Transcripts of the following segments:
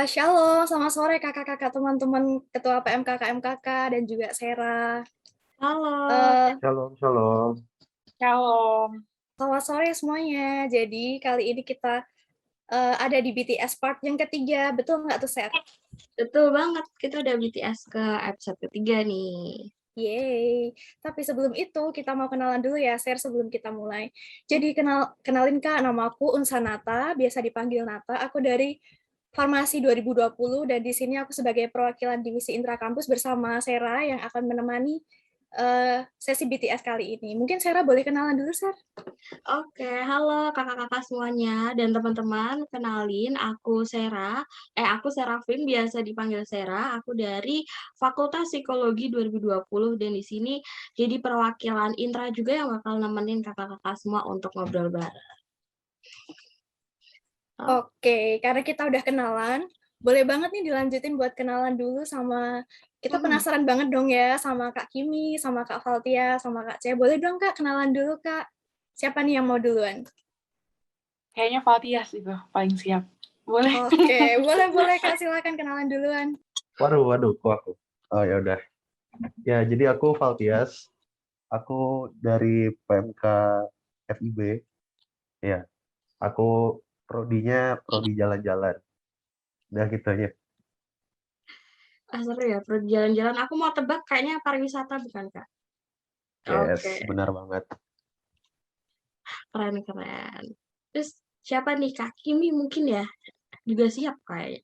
Shalom, selamat sore kakak-kakak teman-teman Ketua PMK KMKK dan juga Sera. Halo, Eh, Shalom, shalom. Shalom. Selamat sore semuanya. Jadi kali ini kita ada di BTS part yang ketiga, betul nggak tuh Ser? betul banget. Kita udah BTS ke episode ketiga nih. Yeay. Tapi sebelum itu kita mau kenalan dulu ya Ser sebelum kita mulai. Jadi kenalin Kak, nama aku Unsanata, biasa dipanggil Nata. Aku dari Farmasi 2020 dan di sini aku sebagai perwakilan divisi intrakampus bersama Sera yang akan menemani sesi BTS kali ini. Mungkin Sera boleh kenalan dulu, Ser? Oke, halo kakak-kakak semuanya dan teman-teman. Kenalin, aku aku Serafin, biasa dipanggil Sera. Aku dari Fakultas Psikologi 2020 dan di sini jadi perwakilan intra juga yang bakal nemenin kakak-kakak semua untuk ngobrol bareng. Oke, karena kita udah kenalan, boleh banget nih dilanjutin buat kenalan dulu sama kita penasaran banget dong ya sama Kak Kimi, sama Kak Valtia, sama Kak C. Boleh dong Kak kenalan dulu Kak. Siapa nih yang mau duluan? Kayaknya Valtias itu paling siap. Boleh? Oke, boleh Kak, silakan kenalan duluan. Waduh, kok aku. Oh ya udah. Ya, jadi aku Valtias. Aku dari PMK FIB. Ya, aku prodi jalan-jalan. Udah gitu aja. Seru ya, perlu jalan-jalan. Aku mau tebak kayaknya pariwisata bukan, Kak? Yes, Oke. benar banget. Keren-keren. Terus siapa nih, Kak Kimi mungkin ya? Juga siap kayak.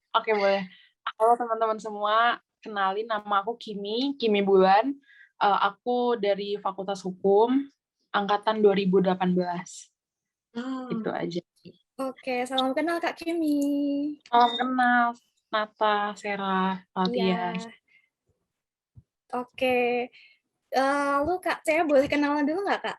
Oke, boleh. Halo teman-teman semua, kenalin nama aku Kimi Bulan. Aku dari Fakultas Hukum, Angkatan 2018. Itu aja. Oke, salam kenal Kak Kimi. Salam kenal, Nata, Sera, Valtias. Iya. Oke. Lalu Kak, saya boleh kenalan dulu nggak Kak?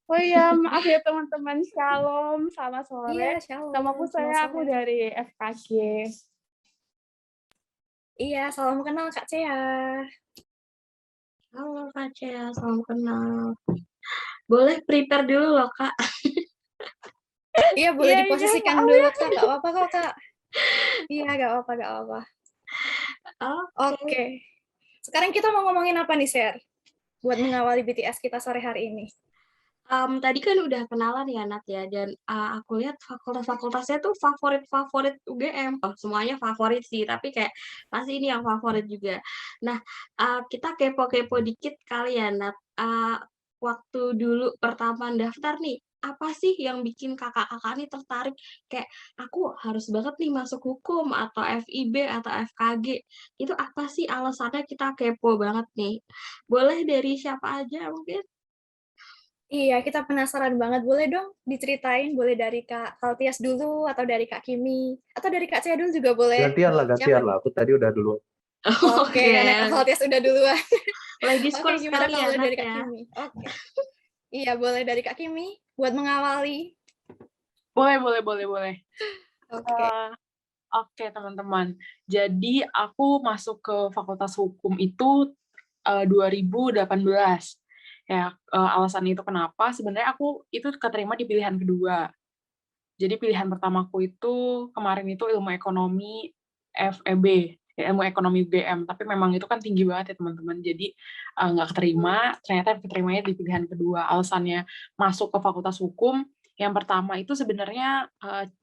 Oh iya, maaf ya teman-teman. Shalom, selamat sore. Iya, shalom. Namaku aku dari FKG. Iya, salam kenal Kak Cea. Halo Kak Cea, salam kenal. Boleh prepare dulu loh Kak. Iya, boleh Iya, diposisikan dulu Kak. Gak apa-apa kok Kak. Iya, gak apa-apa. Oke. Sekarang kita mau ngomongin apa nih, Ser? Buat mengawali BTS kita sore hari ini. Tadi kan udah kenalan ya Nat ya, dan aku lihat fakultas-fakultasnya tuh favorit UGM. Oh, semuanya favorit sih, tapi kayak pasti ini yang favorit juga. Nah, kita kepo-kepo dikit kali ya Nat. Waktu dulu pertama daftar nih, apa sih yang bikin kakak-kakak nih tertarik? Kayak, aku harus banget nih masuk hukum, atau FIB, atau FKG. Itu apa sih alasannya, kita kepo banget nih. Boleh dari siapa aja mungkin? Iya, kita penasaran banget. Boleh dong diceritain, boleh dari Kak Valtias dulu, atau dari Kak Kimi, atau dari Kak Cea dulu juga boleh. Gantian lah. Aku tadi udah dulu. Oke, karena Kak Valtias udah duluan. Ladies Oke, first gimana kali kalau ya, dari Nat Kak ya? Kimi? Oke. Iya, boleh dari Kak Kimi buat mengawali. Boleh. Oke. Oke, teman-teman. Jadi aku masuk ke Fakultas Hukum itu 2018. Ya, alasan itu kenapa? Sebenarnya aku itu keterima di pilihan kedua. Jadi pilihan pertamaku itu kemarin itu ilmu ekonomi FEB, ilmu ekonomi UGM. Tapi memang itu kan tinggi banget ya teman-teman. Jadi nggak keterima. Ternyata keterimanya di pilihan kedua. Alasannya masuk ke Fakultas Hukum. Yang pertama itu sebenarnya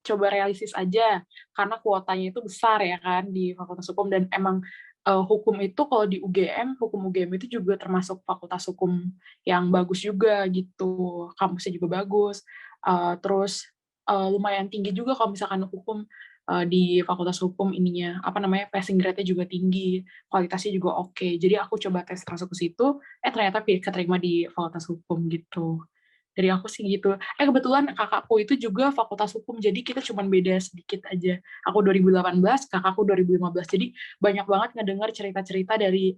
coba realistis aja, karena kuotanya itu besar ya kan di Fakultas Hukum, dan emang hukum itu kalau di UGM, hukum UGM itu juga termasuk fakultas hukum yang bagus juga gitu, kampusnya juga bagus, terus lumayan tinggi juga kalau misalkan hukum di Fakultas Hukum ininya, passing grade-nya juga tinggi, kualitasnya juga oke. Jadi aku coba tes masuk ke situ, ternyata keterima di Fakultas Hukum gitu. Dari aku sih gitu. Kebetulan kakakku itu juga Fakultas Hukum, jadi kita cuma beda sedikit aja. Aku 2018, kakakku 2015. Jadi banyak banget ngedengar cerita-cerita dari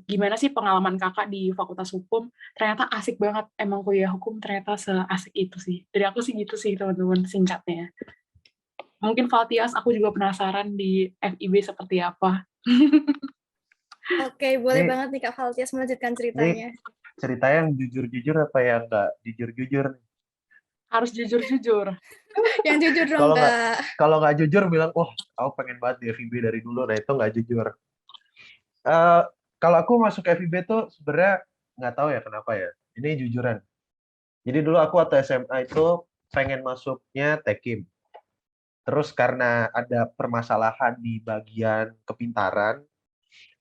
gimana sih pengalaman kakak di Fakultas Hukum. Ternyata asik banget, emang kuliah hukum ternyata seasik itu sih. Dari aku sih gitu sih teman-teman, singkatnya. Mungkin Valtias, aku juga penasaran di FIB seperti apa. Oke, boleh banget nih Kak Valtias melanjutkan ceritanya. ceritanya yang jujur-jujur apa yang nggak jujur-jujur? Harus jujur-jujur. Yang jujur dong, Kalau nggak Kak. kalau nggak jujur bilang, wah, aku pengen banget di FIB dari dulu. Nah, itu nggak jujur. Eh, Kalau aku masuk FIB tuh sebenarnya nggak tahu ya kenapa ya. Ini jujuran. Jadi dulu aku waktu SMA itu pengen masuknya Tekim. Terus karena ada permasalahan di bagian kepintaran,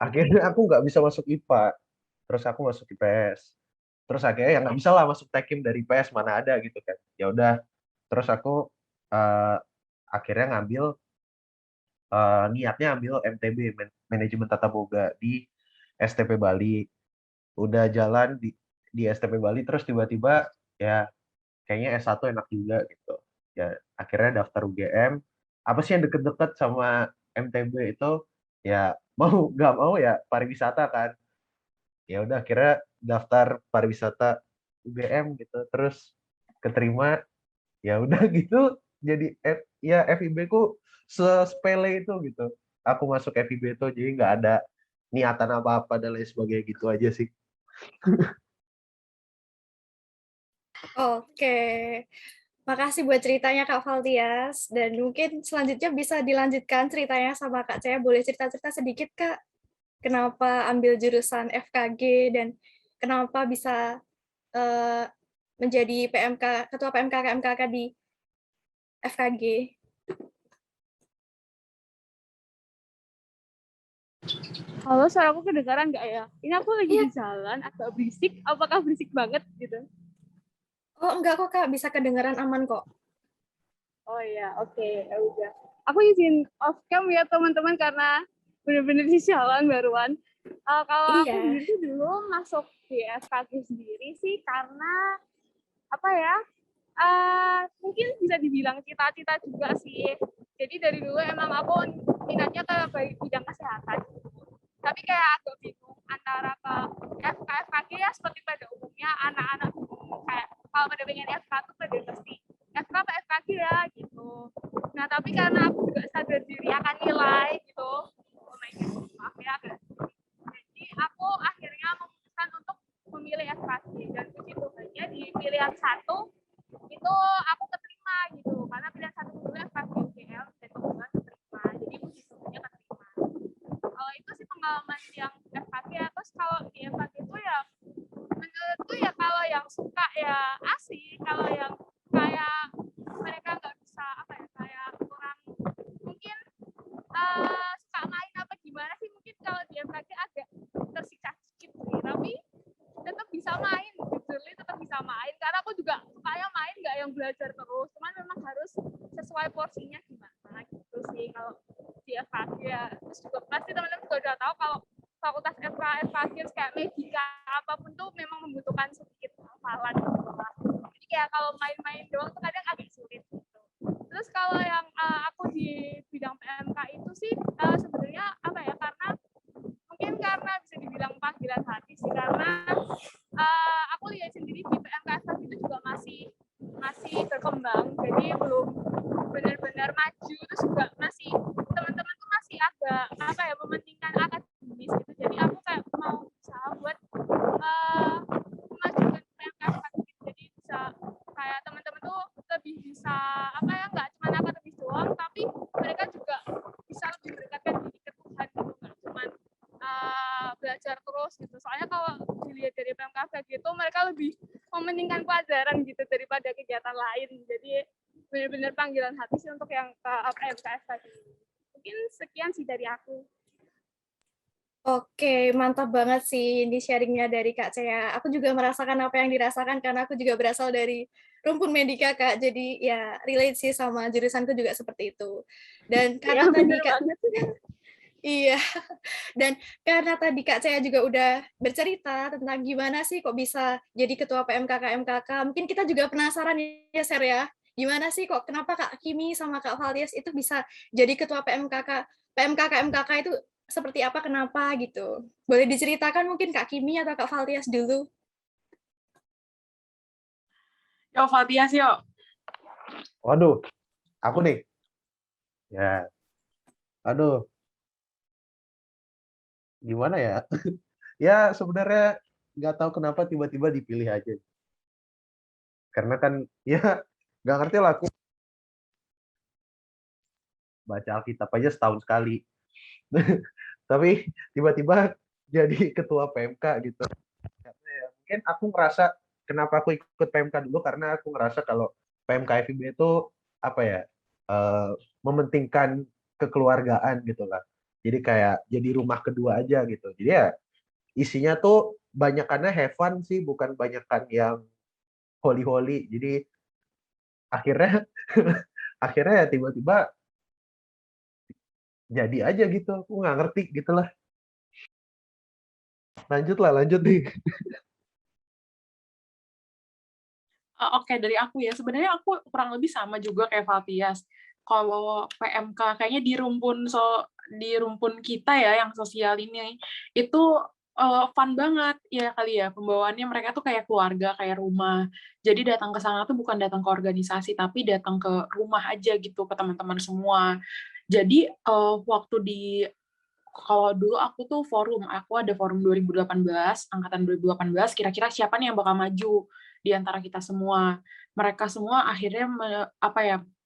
akhirnya aku nggak bisa masuk IPA. Terus aku masuk IPS. Terus akhirnya ya nggak bisa lah masuk Tekim dari IPS, mana ada gitu kan. Ya udah. Terus aku eh, akhirnya ngambil niatnya ambil MTB, manajemen tata boga di STP Bali. Udah jalan di STP Bali terus tiba-tiba ya kayaknya S1 enak juga gitu. Ya akhirnya daftar UGM. Apa sih yang deket-deket sama MTB itu? Ya mau nggak mau ya pariwisata kan. Ya udah akhirnya daftar pariwisata UGM gitu. Terus keterima, ya udah gitu. Jadi ya FIB ku sesepele itu gitu. Aku masuk FIB itu jadi nggak ada niatan apa-apa dan lain sebagainya gitu aja sih. Oke. Makasih buat ceritanya Kak Valtias. Dan mungkin selanjutnya bisa dilanjutkan ceritanya sama Kak Cea. Boleh cerita-cerita sedikit, Kak? Kenapa ambil jurusan FKG dan kenapa bisa eh, menjadi PMK, Ketua PMK KMKK di FKG? Halo, suara aku kedengaran nggak ya? Ini aku lagi Iya. di jalan, agak berisik. Apakah berisik banget gitu? Oh, enggak kok, Kak. Bisa kedengaran aman kok. Oh iya, oke, ya udah. Aku izin off cam ya teman-teman karena bener-bener di jalan baruan. Kalau aku Iya. sendiri tuh dulu masuk di FKG sendiri sih karena apa ya? Mungkin bisa dibilang cita-cita juga sih. Jadi dari dulu emang aku minatnya ke bidang kesehatan. Tapi kayak agak bingung antara ke FKG ya seperti pada umumnya anak-anak kayak kalau pada pengen FK tuh pada pasti FK apa FKG ya gitu. Nah tapi karena aku juga sadar diri akan nilai gitu, oh my God, maaf ya agak. Jadi aku akhirnya memutuskan untuk memilih FKG dan puji Tuhannya di pilihan satu itu aku keterima gitu karena pilihan satu dulu FKG UGM dan kebetulan keterima. Jadi puji Tuhannya keterima. Kalau itu sih pengalaman yang FKG ya. Terus kalau di FKG itu ya menurutku ya kalau yang suka ya asik, kalau yang kayak mereka nggak bisa apa ya kayak kurang mungkin suka main apa gimana sih mungkin kalau di FKG agak tersiksa sedikit sih tapi tetap bisa main literally tetap bisa main karena aku juga sukanya main nggak yang belajar terus cuman memang harus sesuai porsinya gimana gitu sih kalau di FKG ya. Terus juga pasti teman-teman juga udah tahu kalau fakultas FKG kayak medika apapun tuh memang membutuhkan sedikit hafalan gitu lah. Jadi kayak kalau main-main doang tuh kadang agak sulit gitu. Terus kalau yang aku di bidang PMK itu sih sebenarnya apa ya karena mungkin karena bisa dibilang panggilan hati sih karena aku lihat sendiri di PMK itu juga masih berkembang jadi belum benar-benar maju terus juga masih teman-teman tuh masih agak apa ya mementingkan akademis gitu jadi aku kayak mau usaha buat memajukan PMK jadi bisa kayak teman-teman tuh lebih bisa apa ya nggak cuma akademis doang tapi mereka juga bisa lebih mendekatkan diri ke Tuhan gitu nggak cuma belajar terus gitu soalnya kalau dilihat dari PMK gitu mereka lebih mementingkan pelajaran gitu daripada kegiatan lain jadi benar-benar panggilan hati sih untuk yang ke PMK tadi. Mungkin sekian sih dari aku. Oke, mantap banget sih ini sharingnya dari Kak Cea. Aku juga merasakan apa yang dirasakan karena aku juga berasal dari rumpun medika, Kak. Jadi ya relate sih sama jurusanku juga seperti itu. Dan karena Ya, tadi bener Kak, banget. iya. Dan karena tadi Kak Cea juga udah bercerita tentang gimana sih kok bisa jadi ketua PMK KMKK. Mungkin kita juga penasaran ya, Ser ya. Gimana sih kok kenapa Kak Kimi sama Kak Valtias itu bisa jadi ketua PMK KMKK itu seperti apa, kenapa gitu. Boleh diceritakan mungkin Kak Kimi atau Kak Valtias dulu? Yuk, Valtias, yuk. Waduh, aku nih. Ya, aduh, gimana ya? Ya sebenarnya nggak tahu kenapa tiba-tiba dipilih aja. Karena kan ya nggak ngerti lah, aku baca Alkitab aja setahun sekali. Tapi tiba-tiba jadi ketua PMK gitu. Karena ya, mungkin aku ngerasa kenapa aku ikut PMK dulu, karena aku ngerasa kalau PMK FIB itu apa ya, mementingkan kekeluargaan gitu lah. Jadi kayak jadi rumah kedua aja gitu. Jadi ya isinya tuh banyakannya have fun sih, bukan banyakan yang holy-holy. Jadi akhirnya akhirnya ya tiba-tiba jadi aja gitu. Aku nggak ngerti gitu lah. Lanjut nih. Oke, dari aku ya. Sebenarnya aku kurang lebih sama juga kayak Valtias. Kalau PMK kayaknya di rumpun kita ya yang sosial ini itu fun banget ya kali ya, pembawaannya mereka tuh kayak keluarga, kayak rumah. Jadi datang ke sana tuh bukan datang ke organisasi tapi datang ke rumah aja gitu, ke teman-teman semua. Jadi waktu kalau dulu aku tuh aku ada forum 2018, angkatan 2018, kira-kira siapa nih yang bakal maju di antara kita semua. Mereka semua akhirnya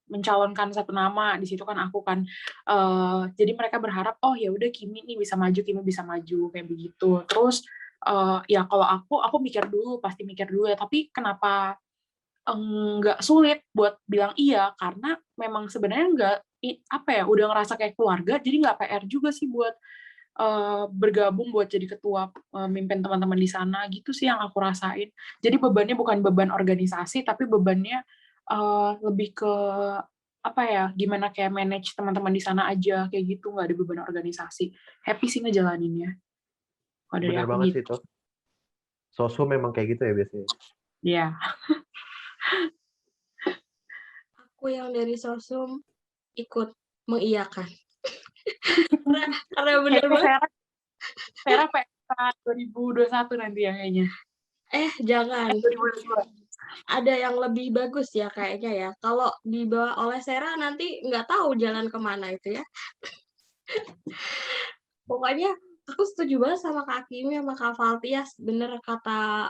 mencalonkan satu nama, di situ kan aku kan. Jadi mereka berharap, oh ya udah Kimi bisa maju kayak begitu. Terus ya kalau aku pasti mikir dulu ya, tapi kenapa nggak sulit buat bilang iya, karena memang sebenarnya nggak udah ngerasa kayak keluarga, jadi nggak PR juga sih buat bergabung buat jadi ketua, mimpin teman-teman di sana gitu sih yang aku rasain. Jadi bebannya bukan beban organisasi, tapi bebannya lebih ke gimana kayak manage teman-teman di sana aja kayak gitu, nggak ada beban organisasi. Happy sih ngejalaninnya. Kalau dari Bener aku banget gitu. sih itu. Sosum memang kayak gitu ya biasanya. Iya. Aku yang dari Sosum ikut mengiyakan. karena bener Kayaknya banget. Vera PMK 2021 nanti ya kayaknya. Jangan. 2022. Ada yang lebih bagus ya kayaknya ya. Kalau dibawa oleh Sera nanti nggak tahu jalan kemana itu ya. Pokoknya aku setuju banget sama Kak Kimi sama Kak Valtias. Bener kata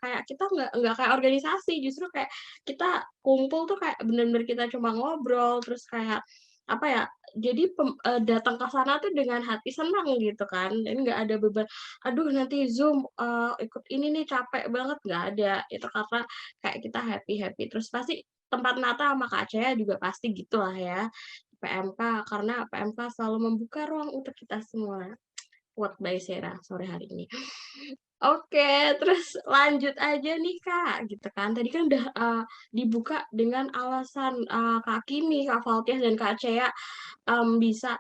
kayak kita nggak kayak organisasi, justru kayak kita kumpul tuh kayak bener-bener kita cuma ngobrol, terus kayak jadi datang ke sana tuh dengan hati senang gitu kan, dan nggak ada beban, aduh nanti Zoom ikut ini nih capek banget, nggak ada. Itu karena kayak kita happy terus pasti tempat Nata sama Kak Cea juga pasti gitulah ya. PMK, karena PMK selalu membuka ruang untuk kita semua. Quote by Sera sore hari ini. Oke, terus lanjut aja nih Kak, gitu kan. Tadi kan udah dibuka dengan alasan Kak Kimi, Kak Valtias, dan Kak Cea bisa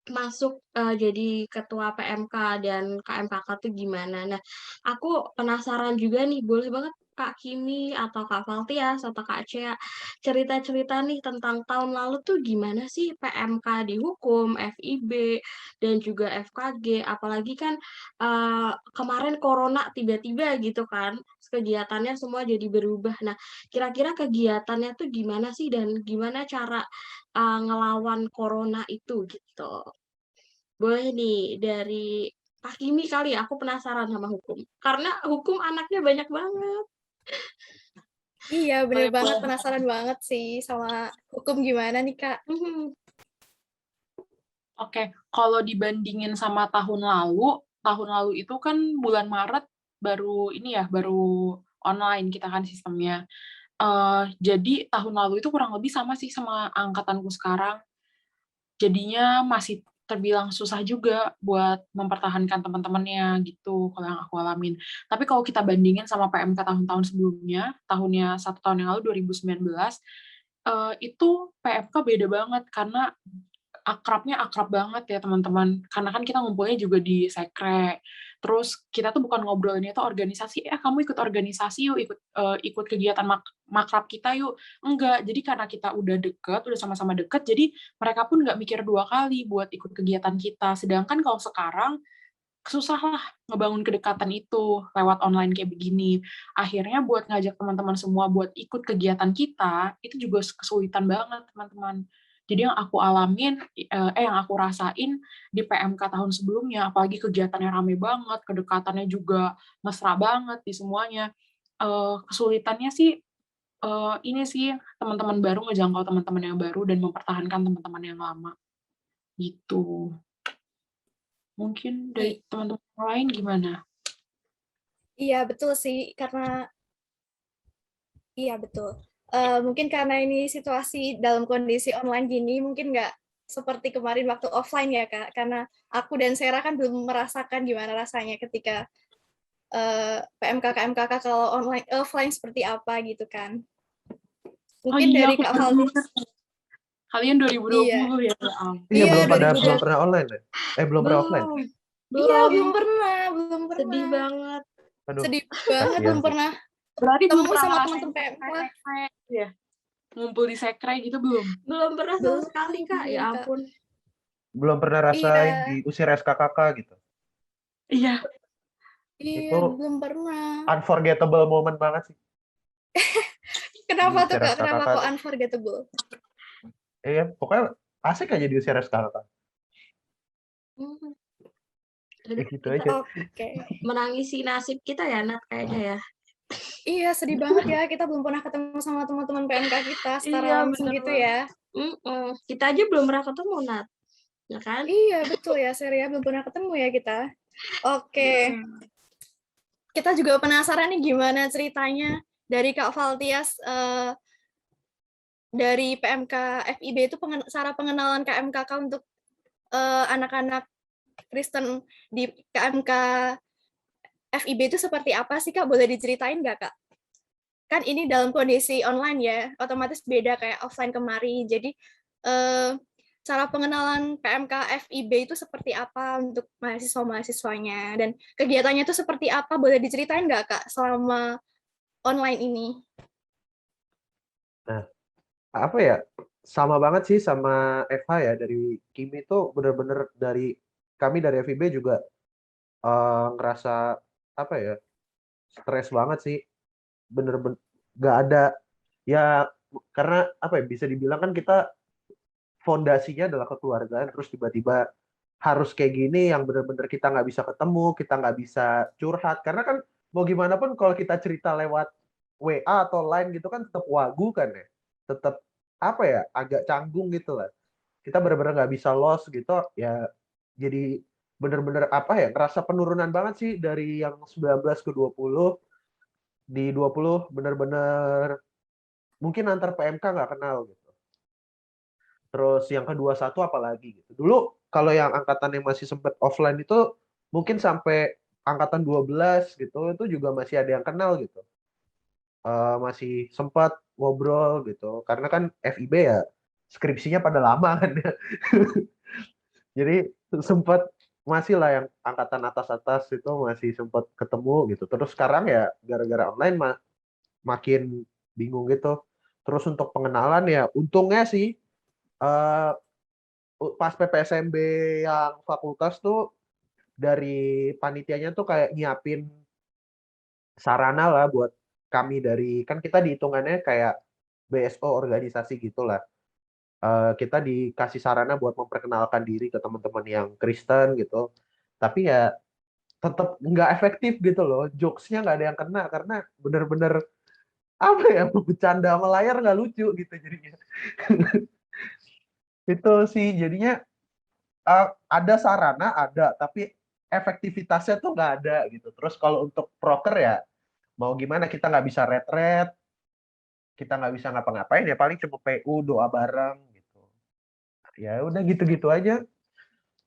masuk jadi ketua PMK dan KMKK tuh gimana. Nah, aku penasaran juga nih, boleh banget Kak Kimi atau Kak Valtias atau Kak Cea cerita-cerita nih tentang tahun lalu tuh gimana sih PMK di hukum, FIB, dan juga FKG. Apalagi kan kemarin corona tiba-tiba gitu kan, kegiatannya semua jadi berubah. Nah, kira-kira kegiatannya tuh gimana sih dan gimana cara ngelawan corona itu gitu. Boleh nih dari Kak Kimi kali ya, aku penasaran sama hukum. Karena hukum anaknya banyak banget. Iya, bener Banyak banget. banget. Penasaran banget sih sama hukum gimana nih, Kak? Oke, kalau dibandingin sama tahun lalu itu kan bulan Maret baru online kita kan sistemnya. Jadi tahun lalu itu kurang lebih sama sih sama angkatanku sekarang. Jadinya masih terbilang susah juga buat mempertahankan teman-temannya gitu kalau yang aku alamin. Tapi kalau kita bandingin sama PMK tahun-tahun sebelumnya, satu tahun yang lalu 2019, itu PMK beda banget karena akrab banget ya teman-teman, karena kan kita ngumpulnya juga di sekre, terus kita tuh bukan ngobrolin itu organisasi, kamu ikut organisasi yuk, ikut kegiatan makrab kita yuk, enggak, jadi karena kita udah sama-sama deket, jadi mereka pun nggak mikir dua kali buat ikut kegiatan kita, sedangkan kalau sekarang susah lah ngebangun kedekatan itu lewat online kayak begini. Akhirnya buat ngajak teman-teman semua buat ikut kegiatan kita, itu juga kesulitan banget, teman-teman. Jadi yang aku alamin, yang aku rasain di PMK tahun sebelumnya, apalagi kegiatannya rame banget, kedekatannya juga mesra banget di semuanya. Kesulitannya sih ini sih teman-teman baru ngejangkau teman-teman yang baru dan mempertahankan teman-teman yang lama. Gitu. Mungkin dari teman-teman yang lain gimana? Iya, betul sih. Iya, betul. Mungkin karena ini situasi dalam kondisi online gini, mungkin nggak seperti kemarin waktu offline ya, Kak. Karena aku dan Sarah kan belum merasakan gimana rasanya ketika PMK-KMK kalau offline seperti apa gitu kan. Oh Mungkin iya, dari aku Kak baru Valdi. ingat. Kalian 2020 Iya, ya? Iya, iya belum 2020. pernah online ya? Belum pernah offline. Iya, Belum. belum Sedih pernah. banget. Aduh, Sedih banget, kasihan belum sih. pernah Berarti belum ketemu pernah sama ngerasain teman-teman PMK. sekre ya? Ngumpul di sekre gitu belum? Belum pernah sama Belum, sekali, Kak. belum, Ya Kak. ampun. Belum pernah rasain Iya, diusir SKKK gitu. Iya. iya, Itu belum pernah. unforgettable moment banget sih. Kenapa tuh, Diusir Kak? Kenapa SKKK. kok unforgettable? Iya, pokoknya asik aja diusir SKKK. Hmm. Ya Dan gitu kita aja. Oke. menangisi nasib kita ya, Nat, kayaknya ya. Iya, sedih banget ya. Kita belum pernah ketemu sama teman-teman PMK kita secara Iya, langsung bener gitu banget. ya. Kita aja belum pernah ketemu, Nat. Ya kan? Iya, betul ya, Seria. Belum pernah ketemu ya kita. Oke. Kita juga penasaran nih gimana ceritanya dari Kak Valtias dari PMK FIB itu cara pengenalan KMKK untuk anak-anak Kristen di KMK FIB itu seperti apa sih, Kak? Boleh diceritain nggak, Kak? Kan ini dalam kondisi online ya, otomatis beda kayak offline kemarin. Jadi, cara pengenalan PMK FIB itu seperti apa untuk mahasiswa-mahasiswanya? Dan kegiatannya itu seperti apa? Boleh diceritain nggak, Kak, selama online ini? Nah, apa ya? Sama banget sih sama Eva ya, dari Kimi tuh bener-bener kami dari FIB juga ngerasa apa ya, stres banget sih, bener-bener nggak ada ya, karena apa ya, bisa dibilang kan kita fondasinya adalah kekeluargaan, terus tiba-tiba harus kayak gini yang bener-bener kita nggak bisa ketemu, kita nggak bisa curhat, karena kan mau gimana pun kalau kita cerita lewat WA atau line gitu kan tetap wagu kan ya, tetap apa ya, agak canggung gitu lah, kita bener-bener nggak bisa lost gitu ya. Jadi bener-bener apa ya, ngerasa penurunan banget sih dari yang 19 ke 20. Di 20 bener-bener mungkin antar PMK nggak kenal gitu. Terus yang kedua satu apalagi gitu. Dulu kalau yang angkatan yang masih sempat offline itu mungkin sampai angkatan 12 gitu, itu juga masih ada yang kenal gitu. Masih sempat ngobrol gitu. Karena kan FIB ya skripsinya pada lama kan ya. Jadi sempat masih lah yang angkatan atas-atas itu masih sempat ketemu gitu. Terus sekarang ya gara-gara online makin bingung gitu. Terus untuk pengenalan ya untungnya sih eh, pas PPSMB yang fakultas tuh dari panitianya tuh kayak nyiapin sarana lah buat kami, dari kan kita dihitungannya kayak BSO organisasi gitulah. Kita dikasih sarana buat memperkenalkan diri ke teman-teman yang Kristen gitu. Tapi ya tetap nggak efektif gitu loh. Jokesnya nggak ada yang kena karena bener-bener apa ya, bercanda sama layar nggak lucu gitu jadinya. Itu sih jadinya ada sarana ada, tapi efektivitasnya tuh nggak ada gitu. Terus kalau untuk proker ya mau gimana, kita nggak bisa retret, kita nggak bisa ngapa-ngapain ya, paling cuma PU doa bareng gitu. Ya udah gitu-gitu aja.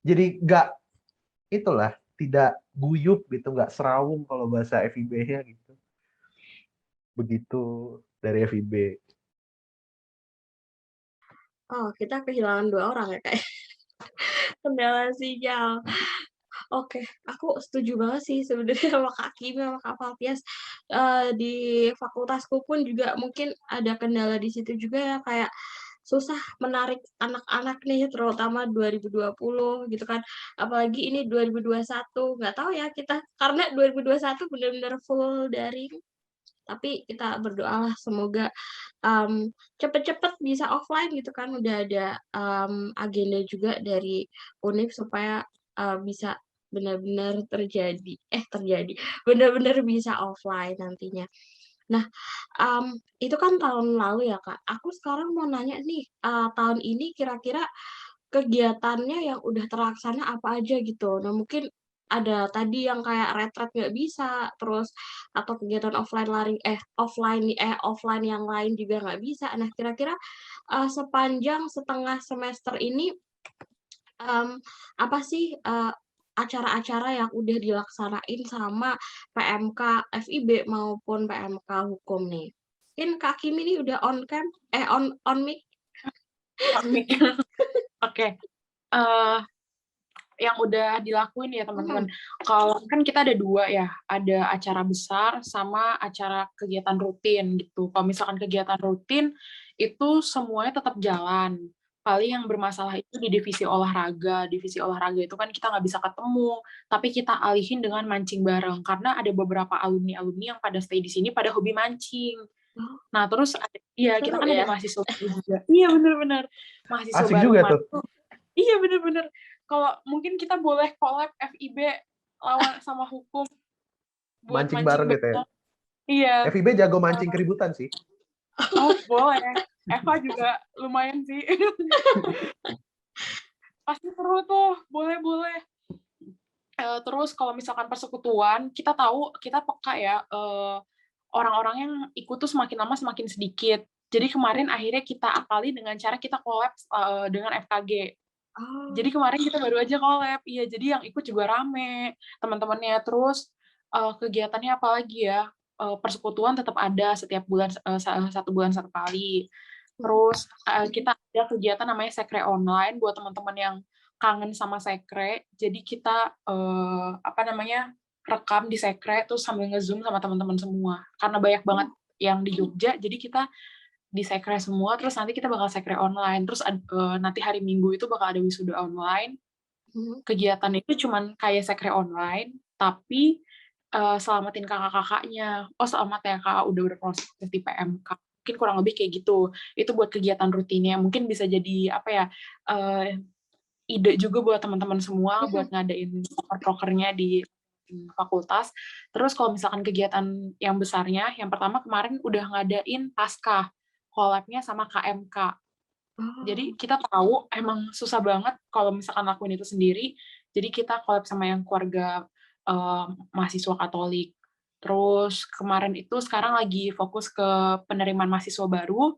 Jadi nggak, itulah, tidak guyup gitu, nggak serawung kalau bahasa FIB-nya gitu. Begitu dari FIB. Oh, kita kehilangan 2 orang ya, Kak, ya? Kendala sinyal. Oke, aku setuju banget sih sebenarnya sama Kak Kimi, sama Kak Valtias. Di fakultasku pun juga mungkin ada kendala di situ juga ya, kayak susah menarik anak-anak nih, terutama 2020 gitu kan. Apalagi ini 2021, nggak tahu ya kita, karena 2021 benar-benar full daring. Tapi kita berdoalah semoga cepet-cepet bisa offline gitu kan. Udah ada agenda juga dari UNIF supaya bisa benar-benar benar-benar bisa offline nantinya. Nah, itu kan tahun lalu ya Kak. Aku sekarang mau nanya nih, tahun ini kira-kira kegiatannya yang udah terlaksana apa aja gitu. Nah, mungkin ada tadi yang kayak retret nggak bisa, terus atau kegiatan offline yang lain juga nggak bisa. Nah, kira-kira sepanjang setengah semester ini apa sih acara-acara yang udah dilaksanain sama PMK FIB maupun PMK Hukum nih? Mungkin Kak Kim ini udah on cam, on mic. Oke. Yang udah dilakuin ya teman-teman. Kalau kan kita ada 2 ya, ada acara besar sama acara kegiatan rutin gitu. Kalau misalkan kegiatan rutin itu semuanya tetap jalan. Paling yang bermasalah itu di divisi olahraga. Divisi olahraga itu kan kita nggak bisa ketemu, tapi kita alihin dengan mancing bareng. Karena ada beberapa alumni-alumni yang pada stay di sini pada hobi mancing. Nah, terus iya kita kan ada mahasiswa baru juga. Iya benar-benar. Mahasiswa Asik baru juga kemarin tuh. Iya bener-bener. Kalau mungkin kita boleh collab FIB lawan sama hukum buat Mancing bareng gitu ya. Iya. FIB jago mancing keributan sih. Oh boleh. Eva juga lumayan sih. Pasti seru tuh. Boleh. Terus kalau misalkan persekutuan, kita tahu kita peka ya orang-orang yang ikut tuh semakin lama semakin sedikit. Jadi kemarin akhirnya kita akali dengan cara kita collab dengan FKG. Jadi kemarin kita baru aja collab, iya. Jadi yang ikut juga rame teman-temannya. Terus kegiatannya apa lagi ya? Persekutuan tetap ada setiap bulan 1 bulan 1 kali. Terus kita ada kegiatan namanya Sekre online buat teman-teman yang kangen sama Sekre. Jadi kita rekam di Sekre terus sambil nge-zoom sama teman-teman semua. Karena banyak banget yang di Jogja, jadi kita di Sekre semua, terus nanti kita bakal Sekre online, terus nanti hari Minggu itu bakal ada wisuda online. Kegiatan itu cuman kayak Sekre online, tapi selamatin kakak-kakaknya. Oh selamat ya kak, udah berproses di PMK. Mungkin kurang lebih kayak gitu. Itu buat kegiatan rutinnya. Mungkin bisa jadi ide juga buat teman-teman semua buat ngadain prokernya di fakultas. Terus kalau misalkan kegiatan yang besarnya, yang pertama kemarin udah ngadain Paskah, collab-nya sama KMK. Jadi kita tahu emang susah banget kalau misalkan lakuin itu sendiri. Jadi kita collab sama yang keluarga mahasiswa Katolik. Terus kemarin itu sekarang lagi fokus ke penerimaan mahasiswa baru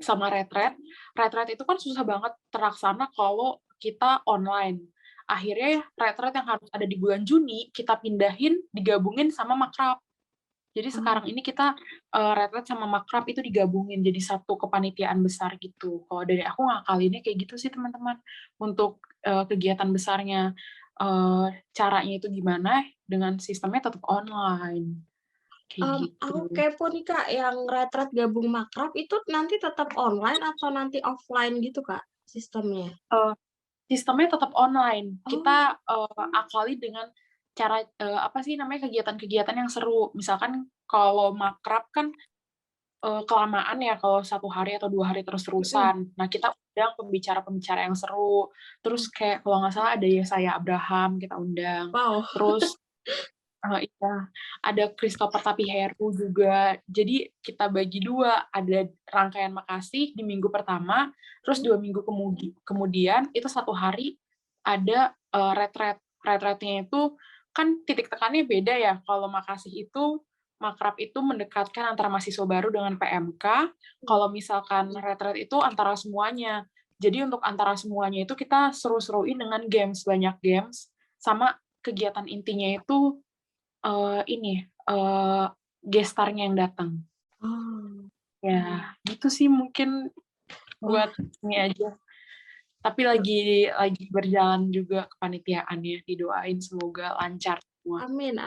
sama retret. Retret itu kan susah banget terlaksana kalau kita online. Akhirnya retret yang harus ada di bulan Juni kita pindahin, digabungin sama makrab. Jadi sekarang ini kita retret sama makrab itu digabungin jadi satu kepanitiaan besar gitu. Kalau dari aku ngakalinnya kayak gitu sih teman-teman. Untuk kegiatan besarnya caranya itu gimana dengan sistemnya tetap online. Kayak gitu. Aku kepo nih Kak, yang retret gabung makrab itu nanti tetap online atau nanti offline gitu Kak sistemnya? Sistemnya tetap online. Kita akali dengan cara kegiatan-kegiatan yang seru. Misalkan kalau makrab kan kelamaan ya kalau 1 hari atau 2 hari terus-terusan. Nah kita undang pembicara-pembicara yang seru. Terus kayak kalau nggak salah ada Yesaya Abraham kita undang. Wow. Terus iya, ada Christopher Tapiheru juga. Jadi kita bagi 2, ada rangkaian makasih di minggu pertama, terus 2 minggu kemudian itu 1 hari ada retret. Retretnya itu kan titik tekannya beda ya. Kalau makasih itu makrab itu mendekatkan antara mahasiswa baru dengan PMK. Kalau misalkan retret itu antara semuanya. Jadi untuk antara semuanya itu kita seru-seruin dengan games, banyak games, sama kegiatan intinya itu gestarnya yang datang. Ya, gitu sih mungkin buat ini aja. Tapi lagi berjalan juga kepanitiaannya, didoain semoga lancar semua. Amin.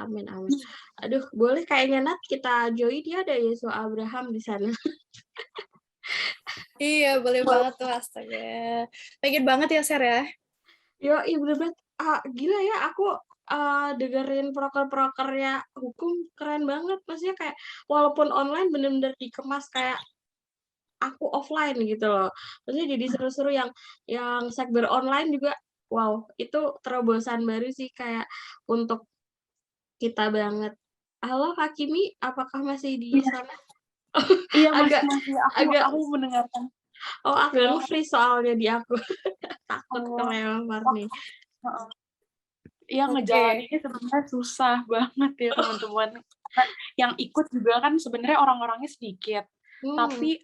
Aduh, boleh kayaknya Nat kita join, dia ada Yesus Abraham di sana. Iya, boleh banget tuh, astaga. Pengen banget ya, Ser ya? Yo, bener-bener. Gila ya, aku dengerin proker-prokernya hukum keren banget. Maksudnya kayak walaupun online bener-bener dikemas kayak aku offline gitu loh. Maksudnya jadi seru-seru yang sekber online juga, wow, itu terobosan baru sih kayak untuk kita banget. Halo Kak Kimi, apakah masih di Iya, sana? iya masih Agak masih agak aku mendengarkan. agak nge-freeze soalnya di aku. Takut Oh, kelewat oh, nih. heeh. Iya Oke. ngejalaninnya sebenarnya susah banget ya teman-teman. Karena yang ikut juga kan sebenarnya orang-orangnya sedikit, tapi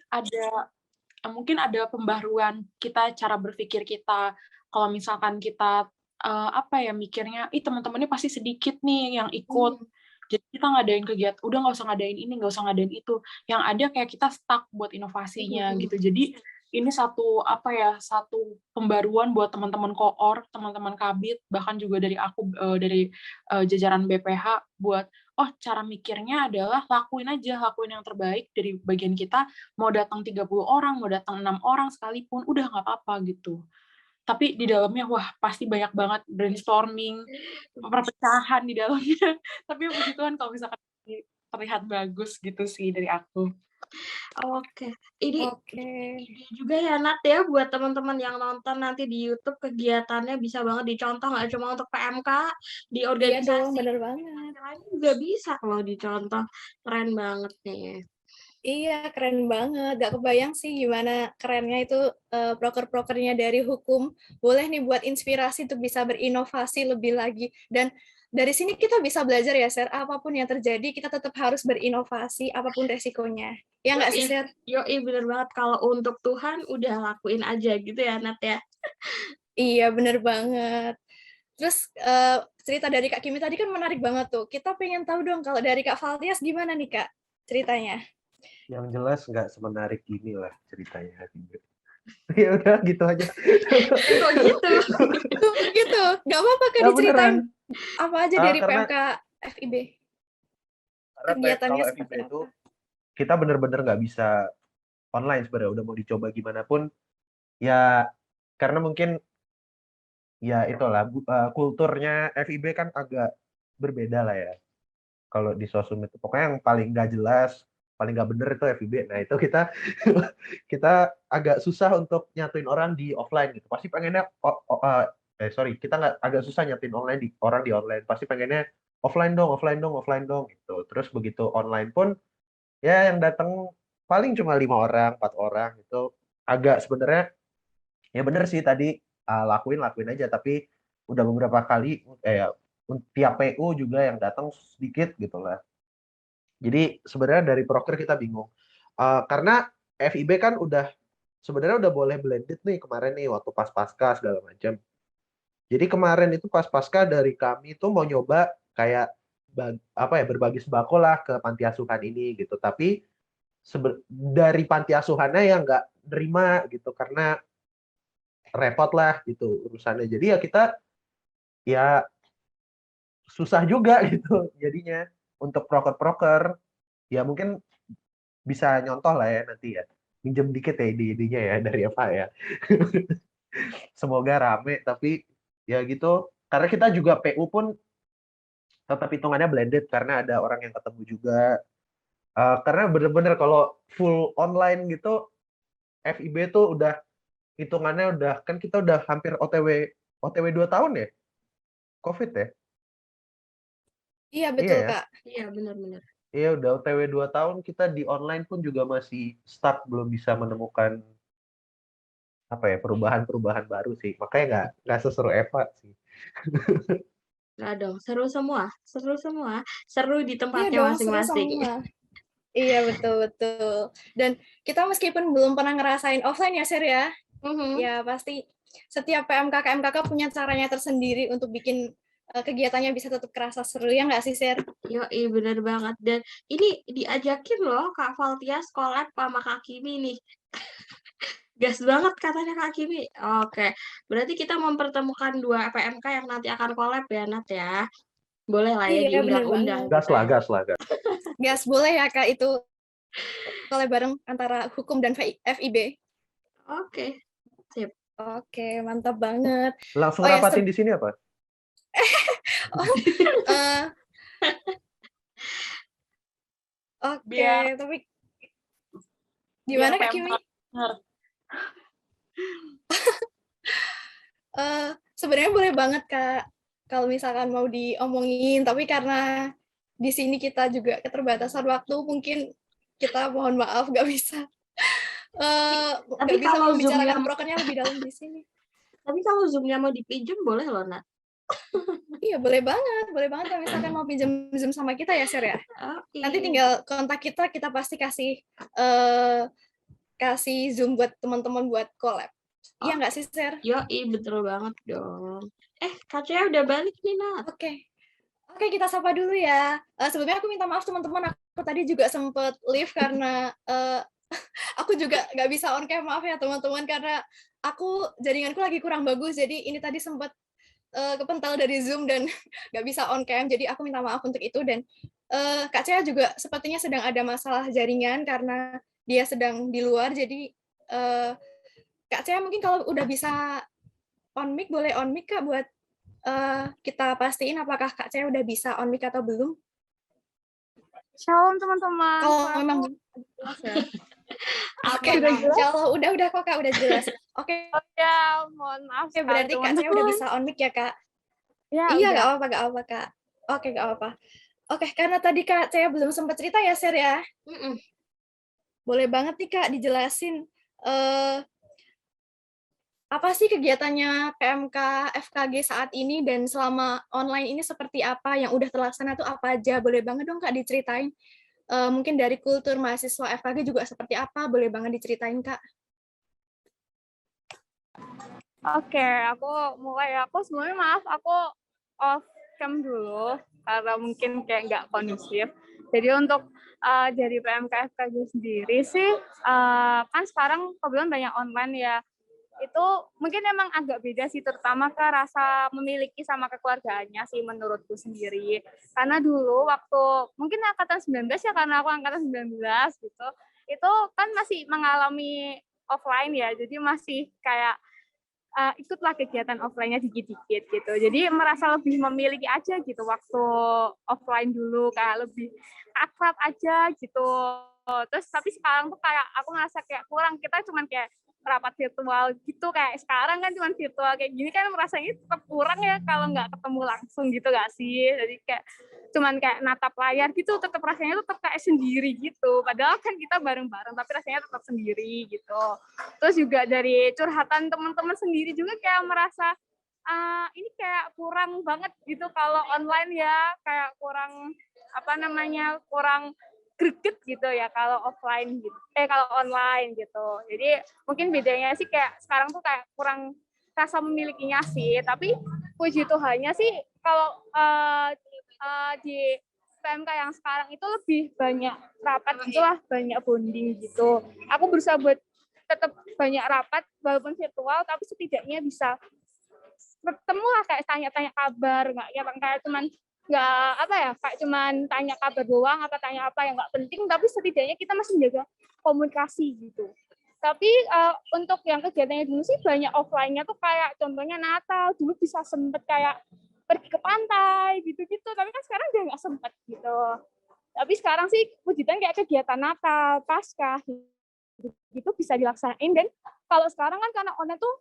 mungkin ada pembaruan kita cara berpikir kita. Kalau misalkan kita apa ya mikirnya, ih teman-temannya pasti sedikit nih yang ikut. Jadi kita ngadain kegiatan, udah nggak usah ngadain ini, nggak usah ngadain itu. Yang ada kayak kita stuck buat inovasinya gitu. Jadi ini satu apa ya, satu pembaruan buat teman-teman koor, teman-teman kabit, bahkan juga dari aku dari jajaran BPH buat cara mikirnya adalah lakuin yang terbaik dari bagian kita. Mau datang 30 orang, mau datang 6 orang sekalipun, udah nggak apa-apa gitu. Tapi di dalamnya, wah pasti banyak banget brainstorming, perpecahan di dalamnya. Tapi puji Tuhan kalau misalkan terlihat bagus gitu sih dari aku. Oke. Ini Oke. ide juga ya Nat ya buat teman-teman yang nonton nanti di YouTube kegiatannya bisa banget dicontoh nggak cuma untuk PMK di Iya dong, organisasi bener banget. lain juga bisa kalau dicontoh. Keren banget nih. Iya, keren banget. Gak kebayang sih gimana kerennya itu proker-prokernya dari hukum. Boleh nih buat inspirasi untuk bisa berinovasi lebih lagi. Dan dari sini kita bisa belajar ya, Ser. Apapun yang terjadi, kita tetap harus berinovasi, apapun resikonya. Ya nggak sih, Ser? Yoi, bener banget. Kalau untuk Tuhan, udah lakuin aja gitu ya, Nat ya. Iya, bener banget. Terus cerita dari Kak Kimi tadi kan menarik banget tuh. Kita pengen tahu dong kalau dari Kak Valtias gimana nih, Kak, ceritanya? Yang jelas nggak semenarik gini lah ceritanya. Ya udah gitu aja. Kok gitu? Tuh, gitu. Nggak apa-apa, Kak, Ya diceritain beneran. apa aja dari Karena PMK FIB. kalau Kegiatannya FIB seperti itu apa? kita bener-bener nggak bisa online sebenarnya. Udah mau dicoba gimana pun ya karena mungkin ya itulah kulturnya FIB kan agak berbeda lah ya. Kalau di sosmed itu pokoknya yang paling nggak jelas, paling nggak bener itu FIB. Nah itu kita kita agak susah untuk nyatuin orang di offline gitu. Pasti pengennya kita nggak agak susah nyatuin online di orang di online. Pasti pengennya offline dong, offline dong, offline dong gitu. Terus begitu online pun ya yang datang paling cuma 5 orang, 4 orang itu agak sebenarnya ya bener sih tadi lakuin aja tapi udah beberapa kali tiap PU juga yang datang sedikit gitu lah. Jadi sebenarnya dari proker kita bingung. Karena FIB kan sebenarnya udah boleh blended nih kemarin nih waktu pas pasca segala macam. Jadi kemarin itu pas pasca dari kami tuh mau nyoba kayak berbagi sembako lah ke panti asuhan ini gitu. Tapi dari panti asuhannya yang nggak nerima gitu karena repot lah gitu urusannya. Jadi ya kita ya susah juga gitu jadinya untuk proker-proker. Ya mungkin bisa nyontoh lah ya nanti ya. Minjem dikit ya ide-idenya ya dari Eva ya. Semoga rame tapi ya gitu. Karena kita juga PU pun tetap hitungannya blended karena ada orang yang ketemu juga. Karena bener-bener kalau full online gitu FIB tuh udah hitungannya kan kita udah hampir OTW 2 tahun ya COVID ya. Iya, Iya betul, ya. Kak. Iya, benar-benar. Iya udah OTW 2 tahun kita di online pun juga masih stuck belum bisa menemukan perubahan-perubahan baru sih. Makanya nggak seseru Eva sih. Nggak dong, seru semua. Seru semua. Seru di Iya tempatnya dong, seru masing-masing. semua. Iya, betul-betul. Dan kita meskipun belum pernah ngerasain offline ya, Ser ya. Ya, pasti setiap PMK KMKK punya caranya tersendiri untuk bikin kegiatannya bisa tetap kerasa seru, ya nggak sih, Ser? Yoi, bener banget. Dan ini diajakin loh Kak Valtias collab sama Kak Kimi nih. Gas banget katanya Kak Kimi. Oke, berarti kita mempertemukan 2 PMK yang nanti akan collab ya, Nat ya. Boleh lah ya Iya, bener diundang-undang banget. Gas kita lah, ya. gas lah, gas. Gas, boleh ya, Kak, itu collab bareng antara hukum dan FIB. Oke, sip. Oke, mantap banget. Langsung Oh ya, rapatin di sini apa? Eh, Oke, Biar tapi biar gimana Kak PMK Kimi? bener. Sebenarnya boleh banget Kak, kalau misalkan mau diomongin, tapi karena di sini kita juga keterbatasan waktu, mungkin kita mohon maaf nggak bisa Tapi nggak bisa kalau Zoom-nya membicarakan prokernya lebih dalam di sini. mau dipinjam boleh loh, Nat. Iya, boleh banget kalau misalkan mau pinjam Zoom sama kita ya, Sher ya. Oke. Nanti tinggal kontak kita pasti kasih Zoom buat teman-teman buat collab. Iya nggak sih, Sher? Yoi, betul banget dong. Kak Cia udah balik nih, Nat. Oke, kita sapa dulu ya. Sebelumnya aku minta maaf teman-teman, aku tadi juga sempet leave karena aku juga nggak bisa on cam, maaf ya teman-teman, karena jaringanku lagi kurang bagus, jadi ini tadi sempat kepental dari Zoom dan nggak bisa on cam, jadi aku minta maaf untuk itu. Dan Kak Cia juga sepertinya sedang ada masalah jaringan karena dia sedang di luar, jadi Kak Cia mungkin kalau udah bisa on mic, boleh on mic Kak, buat kita pastiin apakah Kak Cia udah bisa on mic atau belum. Shalom teman-teman. Kalau Suara memang aku jelas ya? Oke, Udah jelas? insya Allah udah kok Kak, udah jelas. Oke, Oh ya, mohon maaf sekali berarti Kak Cia udah bisa on mic ya Kak? Ya, Iya, udah. nggak apa-apa Kak. Oke, nggak apa-apa. Oke, karena tadi Kak Cia belum sempat cerita ya, Sher ya. Boleh banget nih Kak dijelasin apa sih kegiatannya PMK FKG saat ini, dan selama online ini seperti apa, yang udah terlaksana tuh apa aja. Boleh banget dong Kak diceritain. Mungkin dari kultur mahasiswa FKG juga seperti apa, boleh banget diceritain Kak. Oke, aku mulai. Aku sebenarnya maaf, aku off cam dulu karena mungkin kayak nggak kondusif. Jadi untuk dari PMK FKG sendiri sih, kan sekarang kebetulan banyak online ya. Itu mungkin emang agak beda sih, terutama ke rasa memiliki sama kekeluargaannya sih menurutku sendiri. Karena dulu waktu mungkin angkatan 19 ya, karena aku angkatan 19 gitu, itu kan masih mengalami offline ya, jadi masih kayak ikutlah kegiatan offline-nya dikit-dikit gitu. Jadi merasa lebih memiliki aja gitu waktu offline dulu, kayak lebih akrab aja gitu. Terus tapi sekarang tuh kayak aku ngerasa kayak kurang, kita cuman kayak rapat virtual gitu, kayak sekarang kan cuman virtual kayak gini kan rasanya tetap kurang ya kalau nggak ketemu langsung gitu nggak sih. Jadi kayak cuman kayak natap layar gitu, tetap rasanya tetap kayak sendiri gitu. Padahal kan kita bareng-bareng tapi rasanya tetap sendiri gitu. Terus juga dari curhatan teman-teman sendiri juga kayak merasa ini kayak kurang banget gitu kalau online ya, kayak kurang kurang greget gitu ya kalau offline gitu, kalau online gitu. Jadi mungkin bedanya sih kayak sekarang tuh kayak kurang rasa memilikinya sih, tapi puji Tuhannya sih kalau di PMK yang sekarang itu lebih banyak rapat gitulah, banyak bonding gitu. Aku berusaha buat tetap banyak rapat walaupun virtual, tapi setidaknya bisa bertemu lah, kayak tanya-tanya kabar, nggak ya kayak cuman kayak cuman tanya kabar doang, tanya apa yang nggak penting, tapi setidaknya kita masih menjaga komunikasi gitu. Tapi untuk yang kegiatannya dulu sih banyak offline-nya tuh, kayak contohnya Natal dulu bisa sempet kayak pergi ke pantai gitu-gitu, tapi kan sekarang udah nggak sempet gitu. Tapi sekarang sih puji Tuhan kayak kegiatan Natal, Paskah gitu bisa dilaksanain. Dan kalau sekarang kan karena online tuh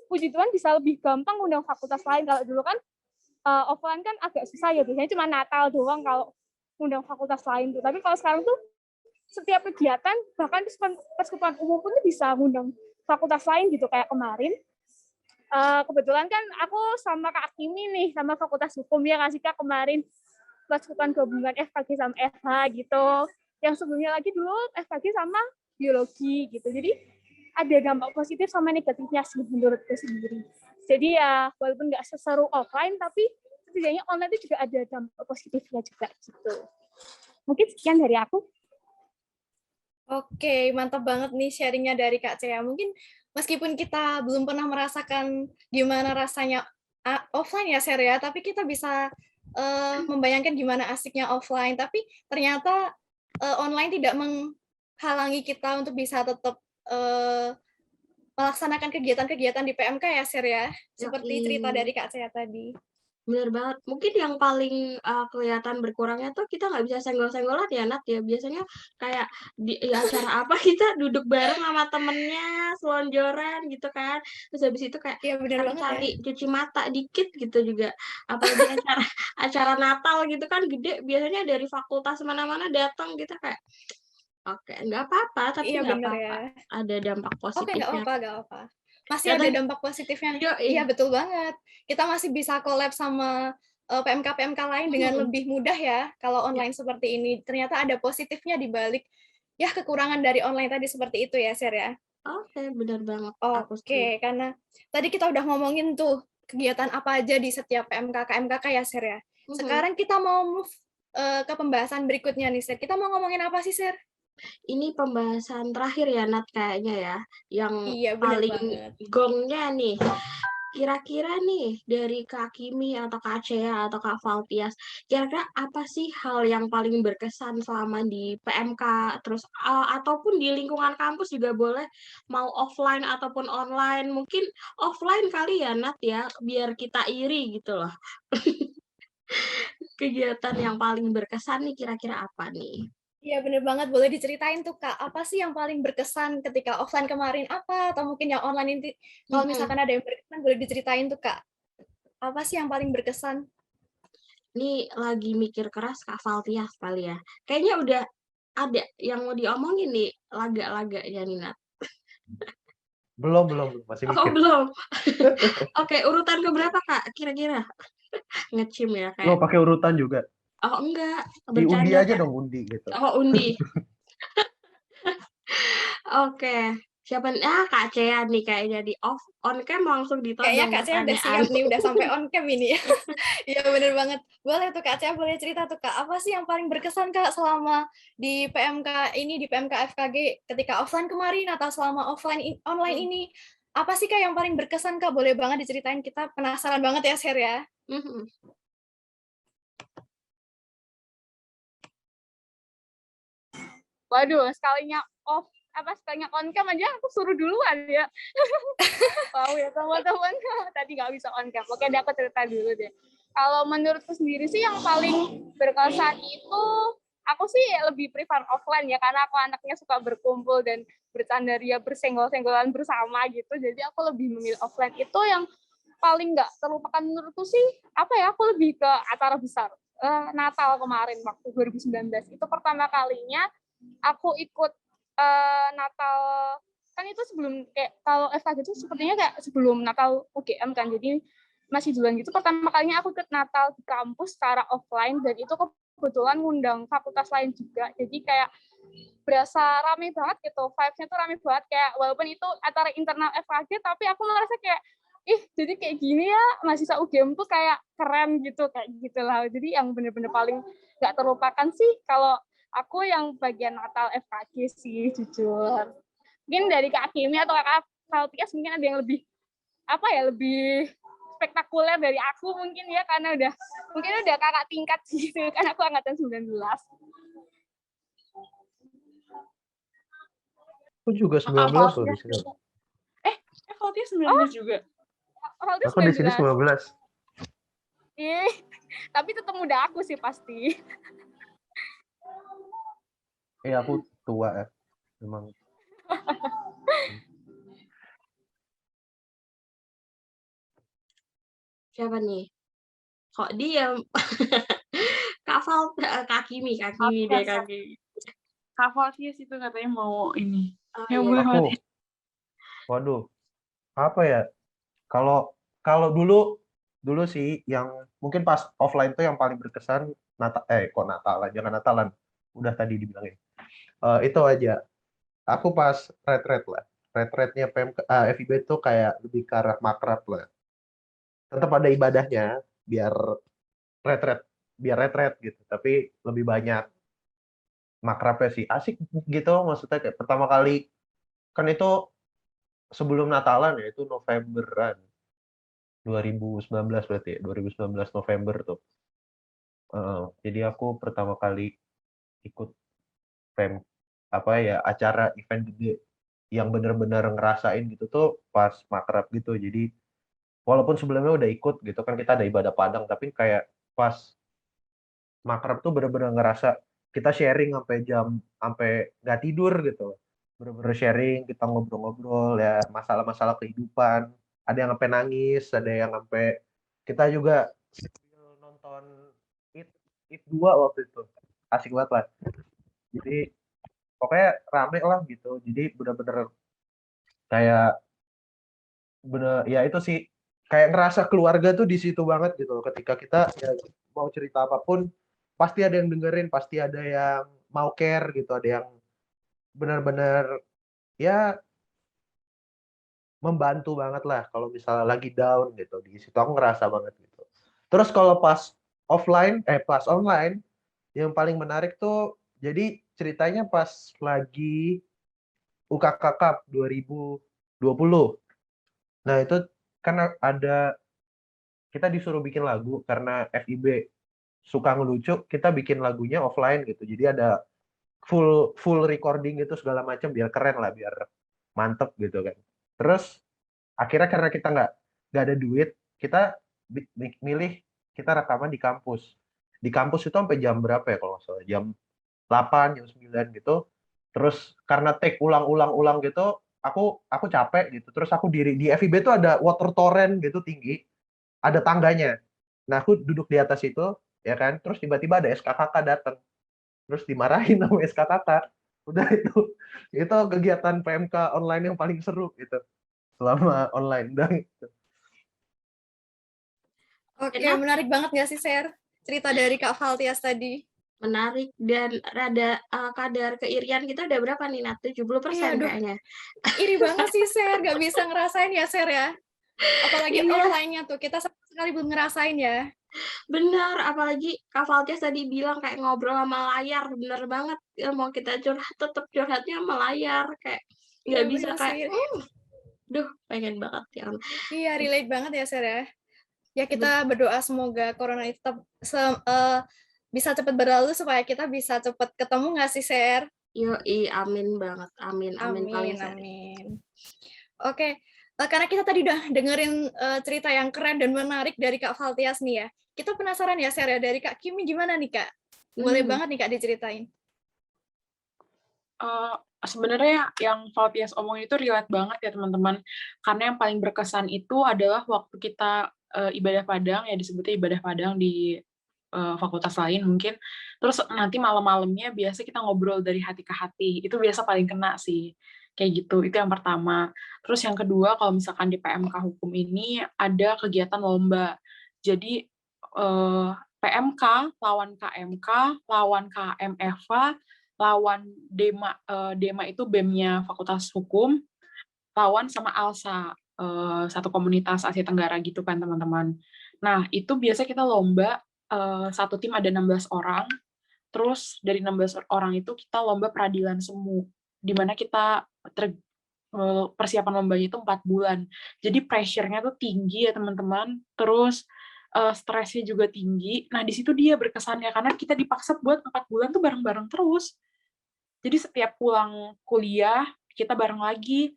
puji Tuhan bisa lebih gampang undang fakultas lain. Kalau dulu kan offline kan agak susah ya, biasanya cuma Natal doang kalau undang fakultas lain tuh. Tapi kalau sekarang tuh setiap kegiatan, bahkan persekutuan umum pun bisa undang fakultas lain gitu. Kayak kemarin kebetulan kan aku sama Kak Kimi nih, sama Fakultas Hukum ya kasih Kak, kemarin persekutuan gabungan FKG sama FH gitu. Yang sebelumnya lagi dulu FKG sama biologi gitu. Jadi ada dampak positif sama negatifnya sih menurutku sendiri. Jadi ya walaupun nggak seseru offline, tapi setidaknya online itu juga ada dampak positifnya juga gitu. Mungkin sekian dari aku. Oke, mantap banget nih sharingnya dari Kak Cia. Mungkin meskipun kita belum pernah merasakan gimana rasanya offline ya, Sher ya, tapi kita bisa membayangkan gimana asiknya offline. Tapi ternyata online tidak menghalangi kita untuk bisa tetap melaksanakan kegiatan-kegiatan di PMK ya, Sher ya, seperti cerita dari Kak Cia tadi. Bener banget. Mungkin yang paling, kelihatan berkurangnya tuh kita nggak bisa senggol-senggolan ya, Nat, ya. Biasanya kayak di acara apa kita duduk bareng sama temennya, selonjoran gitu kan. Terus habis itu kayak Iya bener banget ya. cari-cari cuci mata dikit gitu juga. Apalagi acara acara Natal gitu kan gede, biasanya dari fakultas mana-mana datang gitu kayak, oke, nggak apa-apa, tapi Iya nggak bener ya. apa-apa. Ada dampak Oke, nggak positifnya. apa-apa nggak apa. Masih ada Datang dampak positifnya. yoi, Iya, betul banget. Kita masih bisa collab sama, PMK-PMK lain dengan mhm, lebih mudah ya, kalau ya, online seperti ini. Ternyata ada positifnya di balik, ya kekurangan dari online tadi seperti itu ya, Sher, ya? oke, bener banget, aku setuju. Oke, karena tadi kita udah ngomongin tuh, kegiatan apa aja di setiap PMK-KMKK ya, Sher, ya? Mhm. Sekarang kita mau move, ke pembahasan berikutnya nih, Sher. Kita mau ngomongin apa sih, Sher? Ini pembahasan terakhir ya, Nat, kayaknya ya, yang Iya, bener paling banget. gongnya nih. Kira-kira nih dari Kak Kimi atau Kak Cea atau Kak Valtias, kira-kira apa sih hal yang paling berkesan selama di PMK, terus ataupun di lingkungan kampus juga boleh, mau offline ataupun online, mungkin offline kali ya, Nat, ya, biar kita iri gitu loh. Kegiatan yang paling berkesan nih kira-kira apa nih? Iya bener banget, boleh diceritain tuh Kak, apa sih yang paling berkesan ketika offline kemarin apa, atau mungkin yang online ini, kalau Mhm. misalkan ada yang berkesan boleh diceritain tuh Kak, apa sih yang paling berkesan? Ini lagi mikir keras Kak Valtias kali ya. Kayaknya udah ada yang mau diomongin nih laga-laganya nih, Nat. Belum, masih Oh, mikir. belum? Oke, urutan ke berapa, Kak, kira-kira? Nge-chim ya Lo kayak pakai urutan juga? oh, enggak, Diundi bercanda, aja Kak. dong, undi gitu. Oh, undi. Oke. Siapa nih? Kak Cea nih kayaknya di off on cam langsung Kayaknya ditodong Kak Cia udah pertanyaan. siap nih, udah sampai on cam ini ya. Iya bener banget. Boleh tuh Kak Cia, boleh cerita tuh Kak, apa sih yang paling berkesan Kak selama di PMK ini, di PMK FKG ketika offline kemarin atau selama online Mhm, ini? Apa sih Kak yang paling berkesan Kak? Boleh banget diceritain, kita penasaran banget ya share ya. mhm. Waduh, sekalinya on cam aja aku suruh duluan ya. Wow ya teman-teman, tadi nggak bisa on cam. Oke, deh aku cerita dulu deh. Kalau menurutku sendiri sih yang paling berkesan itu, aku sih lebih prefer offline ya, karena aku anaknya suka berkumpul dan bercanda ria, bersenggol-senggolan bersama gitu. Jadi aku lebih memilih offline. Itu yang paling nggak terlupakan menurutku sih, apa ya, aku lebih ke acara besar. Natal kemarin waktu 2019 itu pertama kalinya aku ikut Natal, kan itu sebelum, kayak kalau FKG itu sepertinya kayak sebelum Natal UGM kan, jadi masih duluan gitu. Pertama kalinya aku ikut Natal di kampus secara offline, dan itu kebetulan ngundang fakultas lain juga, jadi kayak berasa rame banget gitu, vibes-nya tuh rame banget, kayak walaupun itu acara internal FKG tapi aku merasa kayak jadi kayak gini ya, mahasiswa UGM tuh kayak keren gitu, kayak gitulah. Jadi yang bener-bener paling nggak terlupakan sih kalau aku yang bagian Natal FKG sih, jujur. Mungkin dari Kak Kimi atau Kak Valtias mungkin ada yang lebih, apa ya, lebih spektakuler dari aku mungkin ya, karena udah kakak tingkat gitu kan, aku angkatan 19. Aku juga Kakak 19 loh di Valtias sini. juga. Eh, Valtias 19 Oh, juga. Valtias Aku di sini 19. 19. Tapi tetap muda aku sih pasti. Aku tua ya. Memang. Siapa nih? Kok diam? Kak Kimi deh, Valtias, Kak Kimi. Kak Valtias itu katanya mau ini. Oh, Ya iya. boleh Aku, Valtias. waduh, apa ya? Kalau kalau dulu sih yang mungkin pas offline tuh yang paling berkesan kok Natalan, jangan Natalan. Udah tadi dibilangin. Itu aja. Aku pas retret lah. Retretnya PMK, FIB itu kayak lebih ke arah makrab lah. Tetap ada ibadahnya biar retret retret gitu, tapi lebih banyak makrabnya sih. Asik gitu maksudnya kayak pertama kali kan itu sebelum Natalan ya, itu Novemberan 2019 berarti ya, 2019 November tuh. Jadi aku pertama kali ikut PEM apa ya acara event gede yang bener-bener ngerasain gitu tuh pas makrab gitu. Jadi walaupun sebelumnya udah ikut gitu kan, kita ada ibadah Padang, tapi kayak pas makrab tuh bener-bener ngerasa kita sharing sampai nggak tidur gitu. Bener-bener sharing, kita ngobrol-ngobrol ya masalah-masalah kehidupan. Ada yang sampai nangis, ada yang sampai kita juga nonton It It 2 waktu itu. Asik banget lah. Jadi pokoknya rame lah gitu. Jadi bener-bener kayak ya itu sih kayak ngerasa keluarga tuh di situ banget gitu loh. Ketika kita ya, mau cerita apapun pasti ada yang dengerin, pasti ada yang mau care gitu, ada yang benar-benar ya membantu banget lah kalau misalnya lagi down gitu. Di situ aku ngerasa banget gitu. Terus kalau pas online yang paling menarik tuh jadi ceritanya pas lagi UKK Cup 2020. Nah, itu kan ada kita disuruh bikin lagu karena FIB suka ngelucu, kita bikin lagunya offline gitu. Jadi ada full recording gitu segala macam biar keren lah, biar mantep gitu kan. Terus akhirnya karena kita nggak ada duit, kita milih kita rekaman di kampus. Di kampus itu sampai jam berapa ya kalau nggak salah, jam 8, jam 9 gitu. Terus karena take ulang-ulang gitu, aku capek gitu. Terus aku di FIB itu ada water torrent gitu tinggi, ada tangganya. Nah, aku duduk di atas itu, ya kan. Terus tiba-tiba ada SKKK datang. Terus dimarahin sama SKKK. Udah itu kegiatan PMK online yang paling seru gitu selama online. Udah gitu. Oke, Enak. menarik banget nggak sih, Ser? Cerita dari Kak Valtias tadi. Menarik dan rada kadar keirian kita udah berapa nih, Nat? 70% Aduh, kayaknya. iri banget sih, Ser. Nggak bisa ngerasain ya, Ser ya. Apalagi Iya, offline-nya tuh, kita sama sekali belum ngerasain ya. bener. Apalagi Kak Valtias tadi bilang kayak ngobrol sama layar. Bener banget. Ya, mau kita curhat, tetap curhatnya sama layar. Kayak nggak Iya, bisa bener kayak, sih. duh, pengen banget ya. Iya, relate banget ya, Ser ya. Ya, kita berdoa semoga corona itu tetap bisa cepat berlalu supaya kita bisa cepat ketemu nggak sih, Ser? Yoi, amin banget. Amin paling Amin, serius. amin. Oke, karena kita tadi udah dengerin cerita yang keren dan menarik dari Kak Valtias nih ya. Kita penasaran ya, Ser ya, dari Kak Kimi gimana nih, Kak? Boleh banget nih, Kak, diceritain. Sebenarnya yang Valtias omongin itu relate banget ya teman-teman, karena yang paling berkesan itu adalah waktu kita ibadah Padang, ya disebutnya ibadah Padang di fakultas lain mungkin, terus nanti malam-malamnya biasa kita ngobrol dari hati ke hati, itu biasa paling kena sih, kayak gitu, itu yang pertama. Terus yang kedua, kalau misalkan di PMK Hukum ini ada kegiatan lomba, jadi PMK lawan KMK, lawan KMFA, lawan Dema itu BEM-nya Fakultas Hukum, lawan sama ALSA, satu komunitas Asia Tenggara gitu kan teman-teman. Nah, itu biasa kita lomba, satu tim ada 16 orang, terus dari 16 orang itu kita lomba peradilan semu, di mana kita persiapan lombanya itu 4 bulan. Jadi pressure-nya tuh tinggi ya teman-teman, terus stresnya juga tinggi. Nah, di situ dia berkesannya, karena kita dipaksa buat 4 bulan tuh bareng-bareng terus. Jadi setiap pulang kuliah, kita bareng lagi,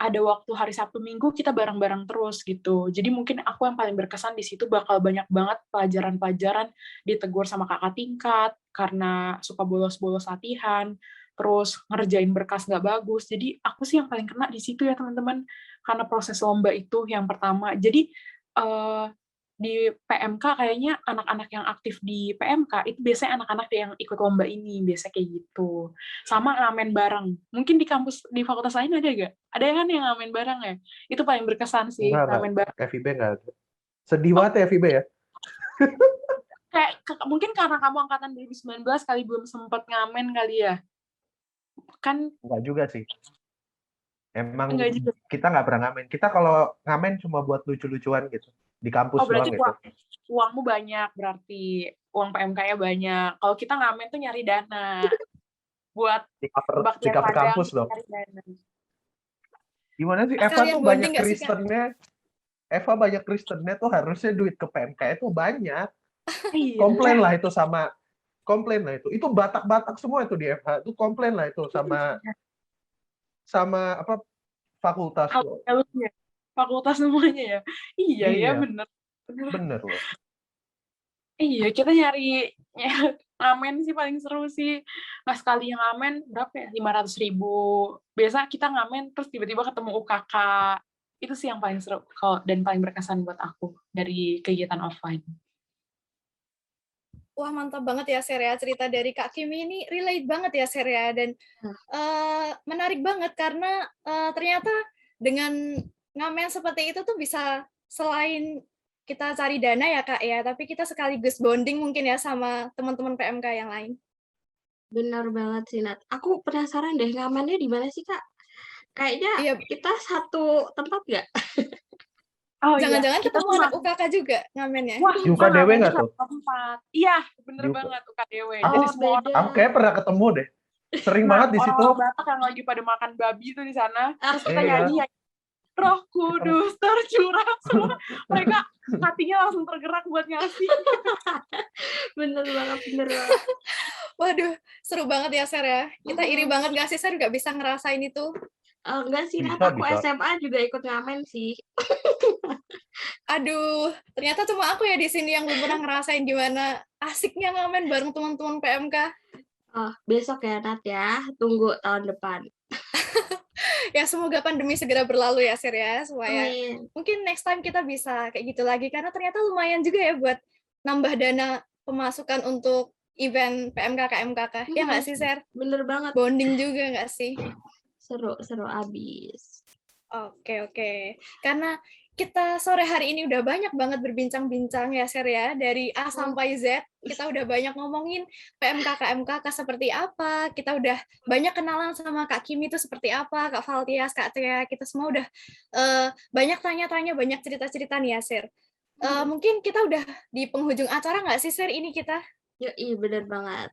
ada waktu hari Sabtu Minggu, kita bareng-bareng terus gitu. Jadi mungkin aku yang paling berkesan di situ bakal banyak banget pelajaran-pelajaran, ditegur sama kakak tingkat, karena suka bolos-bolos latihan, terus ngerjain berkas nggak bagus. Jadi aku sih yang paling kena di situ ya teman-teman, karena proses lomba itu yang pertama. Jadi di PMK kayaknya anak-anak yang aktif di PMK itu biasanya anak-anak yang ikut lomba ini, biasa kayak gitu. Sama ngamen bareng. Mungkin di kampus, di fakultas lain ada nggak? Ada kan yang ngamen bareng ya? Itu paling berkesan sih, Enggak. ngamen bareng. FIB nggak ada. Sedih banget ya FIB ya. Kayak mungkin karena kamu angkatan 2019 kali belum sempat ngamen kali ya. Kan Enggak juga sih. Emang enggak juga. kita nggak pernah ngamen. Kita kalau ngamen cuma buat lucu-lucuan gitu. Di kampus Oh, berarti doang gitu. uangmu banyak, berarti uang PMK-nya banyak. Kalau kita ngamen tuh nyari dana buat Di kebaktian cover Padang, kampus dong. nyari dana. Gimana sih? Eva Sekalian tuh bonding banyak nggak sih, Kak? Kristennya. Eva banyak Kristennya tuh harusnya duit ke PMK itu banyak. Iya. Komplain lah itu sama. Komplain lah itu. Itu Batak-Batak semua itu di FH. Itu komplain lah itu sama apa fakultas tuh. Halusnya. fakultas semuanya ya. Iya ya, Iya, bener. Bener. bener loh. Iya, kita nyari ngamen sih paling seru sih. Nggak sekali yang ngamen berapa ya? 500.000. Biasa kita ngamen terus tiba-tiba ketemu UKK. Itu sih yang paling seru kalau dan paling berkesan buat aku dari kegiatan offline. Wah, mantap banget ya Ser ya, cerita dari Kak Kimi ini relate banget ya Ser ya, dan menarik banget karena ternyata dengan ngamen seperti itu tuh bisa selain kita cari dana ya Kak ya, tapi kita sekaligus bonding mungkin ya sama teman-teman PMK yang lain. Benar banget sih, Nat. Aku penasaran deh, ngamennya di mana sih, Kak? Kayaknya Iya, kita satu tempat nggak? Oh iya, jangan-jangan kita ketemu tuh anak UKK juga ngamennya. wah, Di kita UKDW ngamennya nggak tuh? satu tempat. Iya, bener Di banget UKDW. Oh, Jadi semua beda. Aku kayak pernah ketemu deh. Sering nah, banget di situ. orang-orang Batak yang lagi pada makan babi tuh di sana. Terus kita Iya. nyanyi ya, Roh Kudus tercurah. Semua mereka hatinya langsung tergerak buat ngasih. Bener banget, bener banget. Waduh, seru banget ya Ser ya. Kita iri banget gak sih Ser nggak bisa ngerasain itu? Enggak sih, Nat. Bisa, Aku bisa. SMA juga ikut ngamen sih. Aduh, ternyata cuma aku ya di sini yang belum pernah ngerasain gimana asiknya ngamen bareng teman-teman PMK. Oh, besok ya, Nat ya. Tunggu tahun depan. Ya semoga pandemi segera berlalu ya Sir ya, supaya Amin. mungkin next time kita bisa kayak gitu lagi, karena ternyata lumayan juga ya buat nambah dana pemasukan untuk event PMK KMKK. Ya nggak sih Sir? Bener banget. Bonding juga nggak sih? Seru abis. Oke. Karena kita sore hari ini udah banyak banget berbincang-bincang ya, Ser ya. Dari A sampai Z, kita udah banyak ngomongin PMK, KMKK seperti apa. Kita udah banyak kenalan sama Kak Kimi itu seperti apa, Kak Valtias, Kak Tia. Kita semua udah banyak tanya-tanya, banyak cerita-cerita nih ya, Ser. Mungkin kita udah di penghujung acara nggak sih, Ser, ini kita? Yoi, bener banget.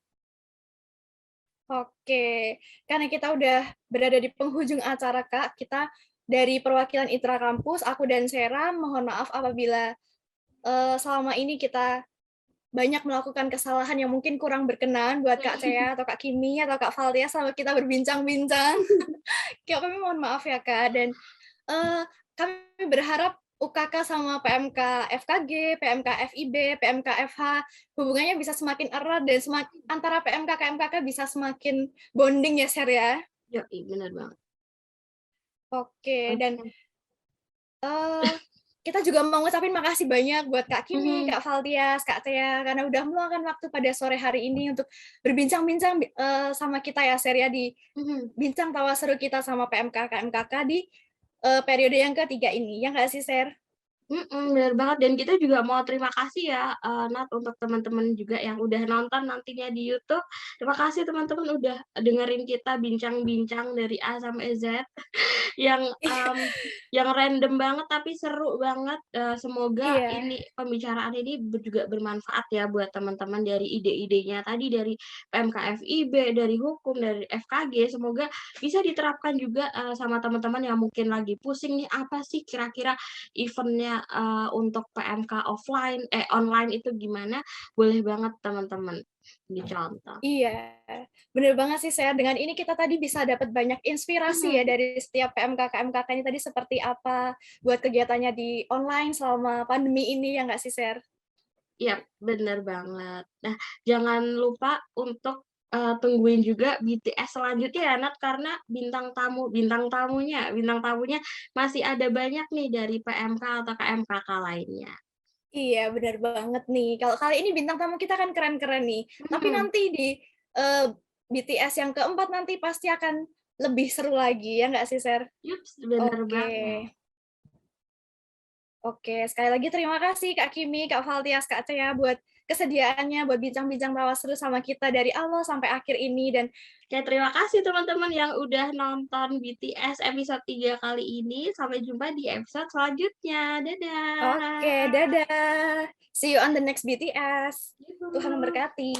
Oke, karena kita udah berada di penghujung acara, Kak, kita dari perwakilan ITRA Kampus, aku dan Sera, mohon maaf apabila selama ini kita banyak melakukan kesalahan yang mungkin kurang berkenan buat Kak Cea atau Kak Kimi atau Kak Valtia selama kita berbincang-bincang. Kami mohon maaf ya, Kak. Dan kami berharap UKK sama PMK FKG, PMK FIB, PMK FH hubungannya bisa semakin erat dan antara PMK KMKK bisa semakin bonding ya, Ser ya. Yoi, bener banget. Oke, dan kita juga mau ngucapin makasih banyak buat Kak Kimi, Kak Valtias, Kak Tia, karena udah meluangkan waktu pada sore hari ini untuk berbincang-bincang sama kita ya, Ser ya, di bincang tawa seru kita sama PMK KMKK di periode yang ketiga ini. Ya nggak sih, Ser? Bener banget, dan kita juga mau terima kasih ya, Nat, untuk teman-teman juga yang udah nonton nantinya di YouTube. Terima kasih teman-teman udah dengerin kita bincang-bincang dari A sampai Z yang random banget tapi seru banget. Semoga ini pembicaraan ini juga bermanfaat ya buat teman-teman, dari ide-idenya tadi dari PMK FIB, dari hukum, dari FKG. Semoga bisa diterapkan juga sama teman-teman yang mungkin lagi pusing nih, apa sih kira-kira eventnya untuk PMK online itu gimana, boleh banget teman-teman dicontoh. Iya, bener banget sih, Ser. Dengan ini kita tadi bisa dapat banyak inspirasi ya dari setiap PMK KMKK ini tadi seperti apa buat kegiatannya di online selama pandemi ini, ya nggak sih, Ser? Iya, bener banget. Nah, jangan lupa untuk tungguin juga BTS selanjutnya ya, Nat, karena bintang tamunya masih ada banyak nih dari PMK atau KMKK lainnya. Iya, benar banget nih. Kalau kali ini bintang tamu kita kan keren-keren nih. Tapi nanti di BTS yang keempat nanti pasti akan lebih seru lagi, ya nggak sih, Ser? Yups, bener banget. Oke, sekali lagi terima kasih Kak Kimi, Kak Valtias, Kak Tia buat kesediaannya buat bincang-bincang tawa seru sama kita dari awal sampai akhir ini. Dan terima kasih teman-teman yang udah nonton BTS episode 3 kali ini. Sampai jumpa di episode selanjutnya. Dadah. Oke, dadah. See you on the next BTS. Tuhan memberkati.